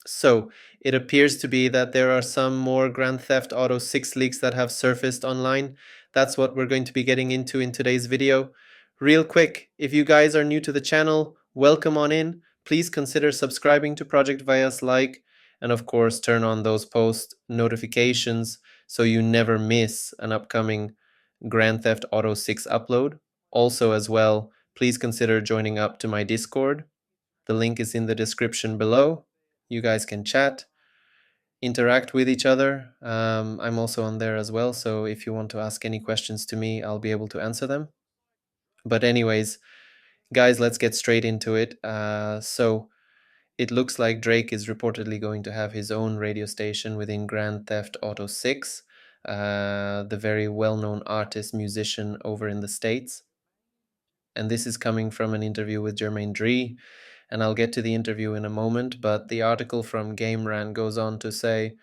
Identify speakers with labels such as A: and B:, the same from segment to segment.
A: So, it appears to be that there are some more Grand Theft Auto 6 leaks that have surfaced online. That's what we're going to be getting into in today's video. Real quick, if you guys are new to the channel, welcome on in. Please consider subscribing to Project Vias like, and of course turn on those post notifications so you never miss an upcoming Grand Theft Auto 6 upload. Also as well, please consider joining up to my Discord. The link is in the description below. You guys can chat, interact with each other. I'm also on there as well, so if you want to ask any questions to me, I'll be able to answer them. But anyways, guys, let's get straight into it. So it looks like Drake is reportedly going to have his own radio station within Grand Theft Auto 6, the very well-known artist, musician over in the States. And this is coming from an interview with Jermaine Dri, and I'll get to the interview in a moment, but the article from GameRant goes on to say,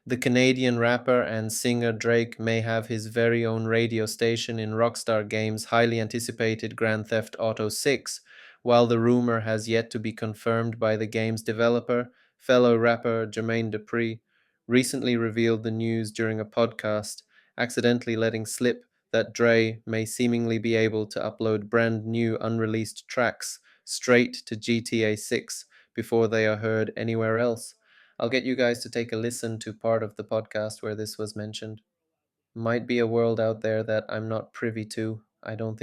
A: the Canadian rapper and singer Drake may have his very own radio station in Rockstar Games' highly anticipated Grand Theft Auto 6, while the rumor has yet to be confirmed by the game's developer. Fellow rapper Jermaine Dupri recently revealed the news during a podcast, accidentally letting slip that Dre may seemingly be able to upload brand new unreleased tracks straight to GTA 6 before they are heard anywhere else. I'll get you guys to take a listen to part of the podcast where this was mentioned. Might be a world out there that I'm not privy to. I don't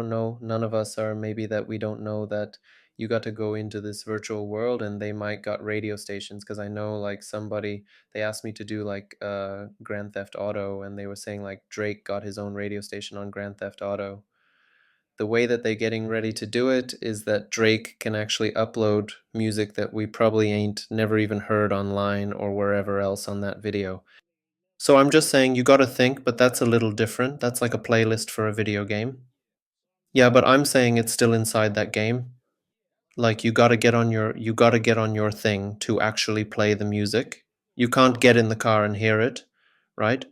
A: know, none of us are, maybe that we don't know that you got to go into this virtual world and they might got radio stations, because I know like somebody, they asked me to do like Grand Theft Auto, and they were saying like Drake got his own radio station on Grand Theft Auto. The way that they're getting ready to do it is that Drake can actually upload music that we probably ain't never even heard online or wherever else on that video. So I'm just saying you gotta think, but that's a little different. That's like a playlist for a video game. Yeah, but I'm saying it's still inside that game. Like you gotta get on your thing to actually play the music. You can't get in the car and hear it, right?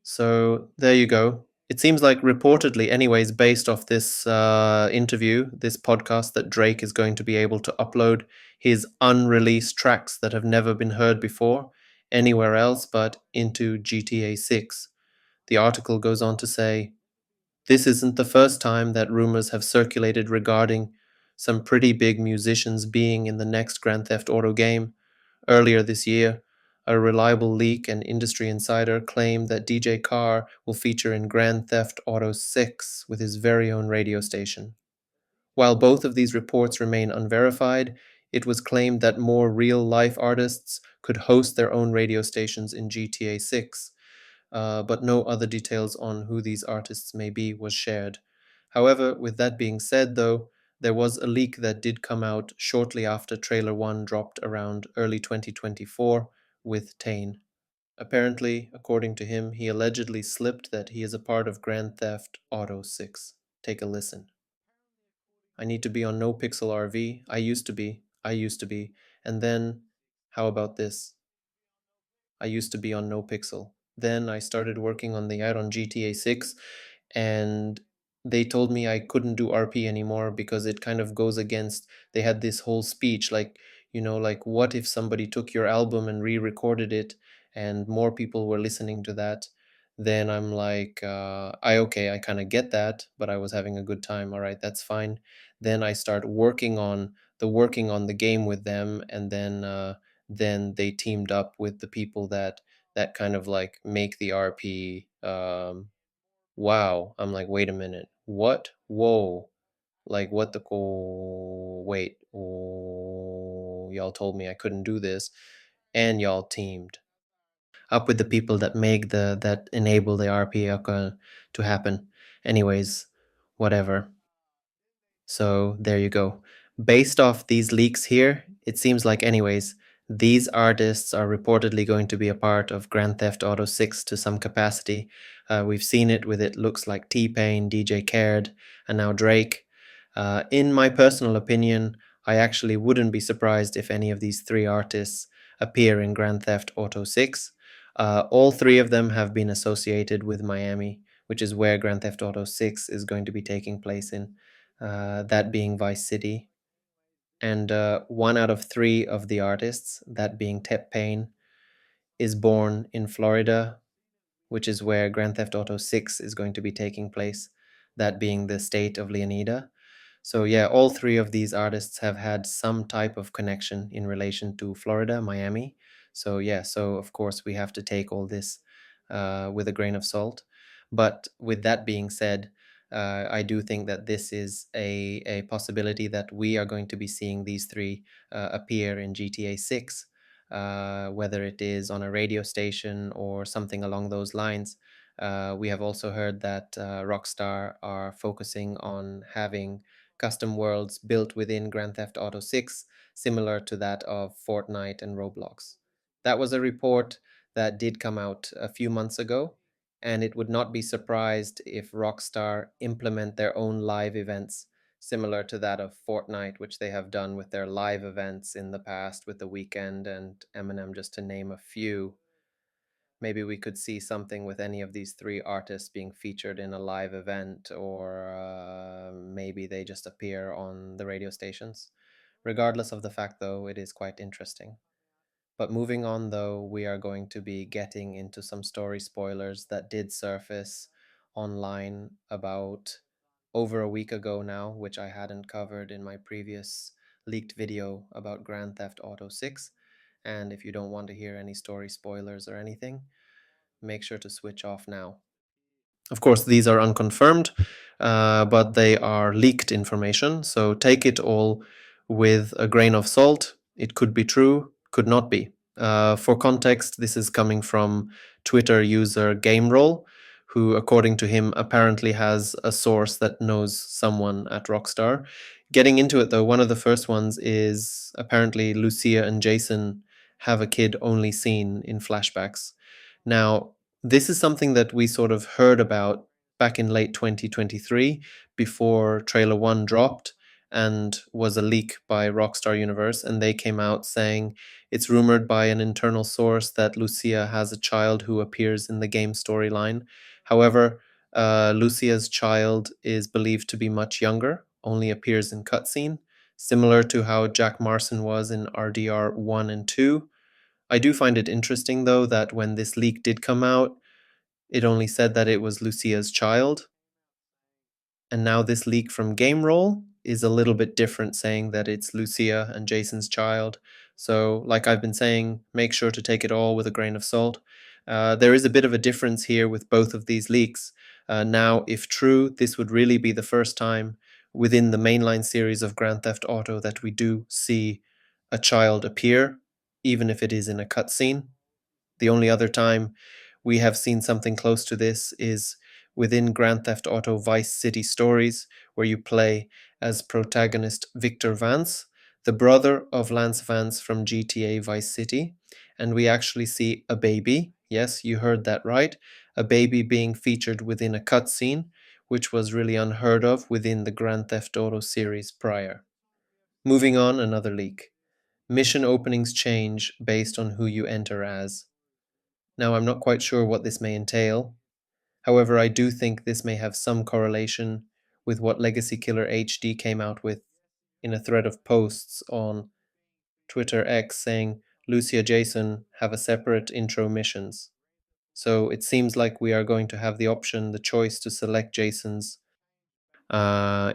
A: So there you go. It seems like reportedly, anyways, based off this interview, this podcast, that Drake is going to be able to upload his unreleased tracks that have never been heard before anywhere else but into GTA 6. The article goes on to say, this isn't the first time that rumors have circulated regarding some pretty big musicians being in the next Grand Theft Auto game. Earlier this year, a reliable leak and industry insider claimed that DJ Carr will feature in Grand Theft Auto 6 with his very own radio station. While both of these reports remain unverified, it was claimed that more real-life artists could host their own radio stations in GTA 6, but no other details on who these artists may be was shared. However, with that being said, though, there was a leak that did come out shortly after Trailer 1 dropped around early 2024 with Tane. Apparently, according to him, he allegedly slipped that he is a part of Grand Theft Auto 6. Take a listen. I need to be on NoPixel RV. I used to be. And then, how about this? I used to be on NoPixel. Then I started working on the ad on GTA 6, and they told me I couldn't do RP anymore because it kind of goes against, they had this whole speech like, like what if somebody took your album and re-recorded it and more people were listening to that? Then I'm like, I kind of get that, but I was having a good time. All right, that's fine. Then I start working on the game with them, and then they teamed up with the people that kind of like make the RP. Wow, I'm like, wait a minute, what? Whoa, like what the wait, oh, y'all told me I couldn't do this, and y'all teamed up with the people that make that enable the RP to happen. Anyways, whatever. So there you go. Based off these leaks here, it seems like, anyways, these artists are reportedly going to be a part of Grand Theft Auto 6 to some capacity. We've seen it with, it looks like, T-Pain, DJ Khaled, and now Drake. In my personal opinion, I actually wouldn't be surprised if any of these three artists appear in Grand Theft Auto 6. All three of them have been associated with Miami, which is where Grand Theft Auto 6 is going to be taking place in. That being Vice City. And 1 out of 3 of the artists, that being Tep Payne, is born in Florida, which is where Grand Theft Auto 6 is going to be taking place, that being the state of Leonida. So yeah, all 3 of these artists have had some type of connection in relation to Florida, Miami. So yeah, so of course we have to take all this with a grain of salt. But with that being said, I do think that this is a possibility that we are going to be seeing these 3 appear in GTA 6, whether it is on a radio station or something along those lines. We have also heard that Rockstar are focusing on having custom worlds built within Grand Theft Auto 6, similar to that of Fortnite and Roblox. That was a report that did come out a few months ago, and it would not be surprised if Rockstar implement their own live events similar to that of Fortnite, which they have done with their live events in the past with The Weeknd and Eminem, just to name a few. Maybe we could see something with any of these 3 artists being featured in a live event, or maybe they just appear on the radio stations. Regardless of the fact, though, it is quite interesting. But moving on, though, we are going to be getting into some story spoilers that did surface online about over a week ago now, which I hadn't covered in my previous leaked video about Grand Theft Auto 6. And if you don't want to hear any story spoilers or anything, make sure to switch off now. Of course, these are unconfirmed, but they are leaked information, so take it all with a grain of salt. It could be true, could not be. For context, this is coming from Twitter user GameRoll, who, according to him, apparently has a source that knows someone at Rockstar. Getting into it, though, one of the first ones is apparently Lucia and Jason have a kid only seen in flashbacks. Now, this is something that we sort of heard about back in late 2023 before trailer 1 dropped and was a leak by Rockstar Universe, and they came out saying it's rumored by an internal source that Lucia has a child who appears in the game storyline. However, Lucia's child is believed to be much younger, only appears in cutscene, similar to how Jack Marson was in RDR 1 and 2. I do find it interesting, though, that when this leak did come out, it only said that it was Lucia's child. And now this leak from GameRoll is a little bit different, saying that it's Lucia and Jason's child. So, like I've been saying, make sure to take it all with a grain of salt. There is a bit of a difference here with both of these leaks. Now, if true, this would really be the first time within the mainline series of Grand Theft Auto that we do see a child appear, even if it is in a cutscene. The only other time we have seen something close to this is within Grand Theft Auto Vice City Stories, where you play as protagonist Victor Vance, the brother of Lance Vance from GTA Vice City, and we actually see a baby. Yes, you heard that right. A baby being featured within a cutscene, which was really unheard of within the Grand Theft Auto series prior. Moving on, another leak. Mission openings change based on who you enter as. Now, I'm not quite sure what this may entail. However, I do think this may have some correlation with what Legacy Killer HD came out with in a thread of posts on Twitter X saying Lucia Jason have a separate intro missions. So it seems like we are going to have the option, the choice to select Jason's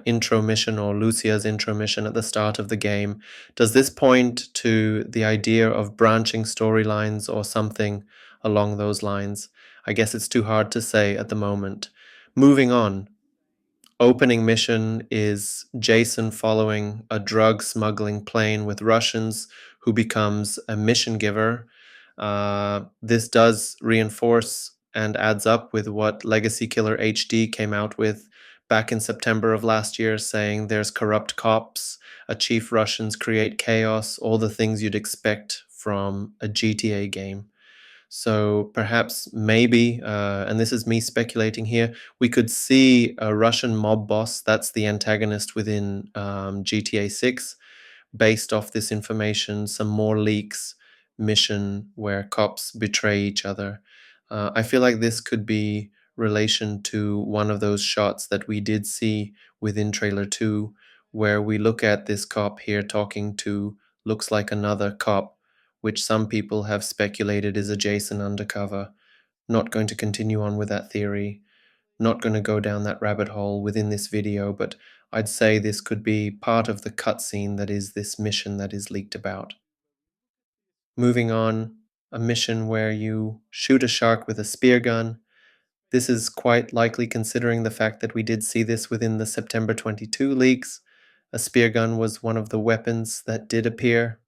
A: intro mission or Lucia's intro mission at the start of the game. Does this point to the idea of branching storylines or something along those lines? I guess it's too hard to say at the moment. Moving on. Opening mission is Jason following a drug smuggling plane with Russians who becomes a mission giver. This does reinforce and adds up with what Legacy Killer HD came out with back in September of last year, saying there's corrupt cops, achieve Russians, create chaos, all the things you'd expect from a GTA game. So perhaps, maybe, and this is me speculating here, we could see a Russian mob boss, that's the antagonist within GTA 6, based off this information, some more leaks, mission where cops betray each other. I feel like this could be relation to one of those shots that we did see within trailer 2 where we look at this cop here talking to looks like another cop, which some people have speculated is a Jason undercover. Not going to continue on with that theory. Not going to go down that rabbit hole within this video, but I'd say this could be part of the cutscene that is this mission that is leaked about. Moving on, a mission where you shoot a shark with a spear gun. This is quite likely considering the fact that we did see this within the September 22 leaks. A spear gun was one of the weapons that did appear.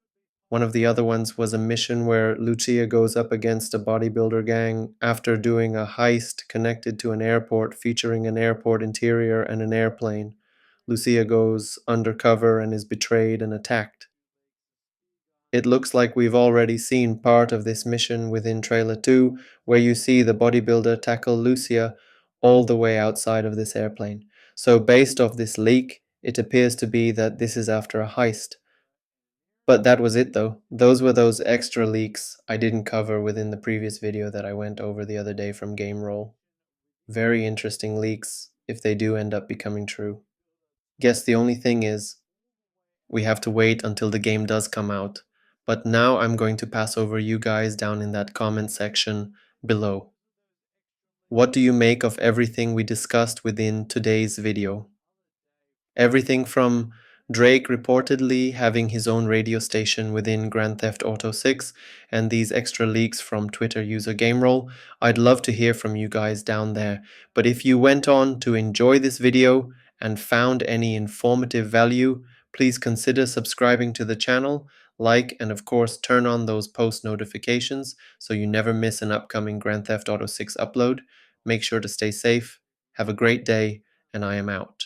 A: One of the other ones was a mission where Lucia goes up against a bodybuilder gang after doing a heist connected to an airport featuring an airport interior and an airplane. Lucia goes undercover and is betrayed and attacked. It looks like we've already seen part of this mission within Trailer 2, where you see the bodybuilder tackle Lucia all the way outside of this airplane. So based off this leak, it appears to be that this is after a heist. But that was it though. Those were those extra leaks I didn't cover within the previous video that I went over the other day from GameRoll. Very interesting leaks if they do end up becoming true. Guess the only thing is, we have to wait until the game does come out. But now I'm going to pass over you guys down in that comment section below. What do you make of everything we discussed within today's video? Everything from Drake reportedly having his own radio station within Grand Theft Auto 6 and these extra leaks from Twitter user GameRoll. I'd love to hear from you guys down there. But if you went on to enjoy this video and found any informative value, please consider subscribing to the channel, like, and of course turn on those post notifications so you never miss an upcoming Grand Theft Auto 6 upload. Make sure to stay safe, have a great day, and I am out.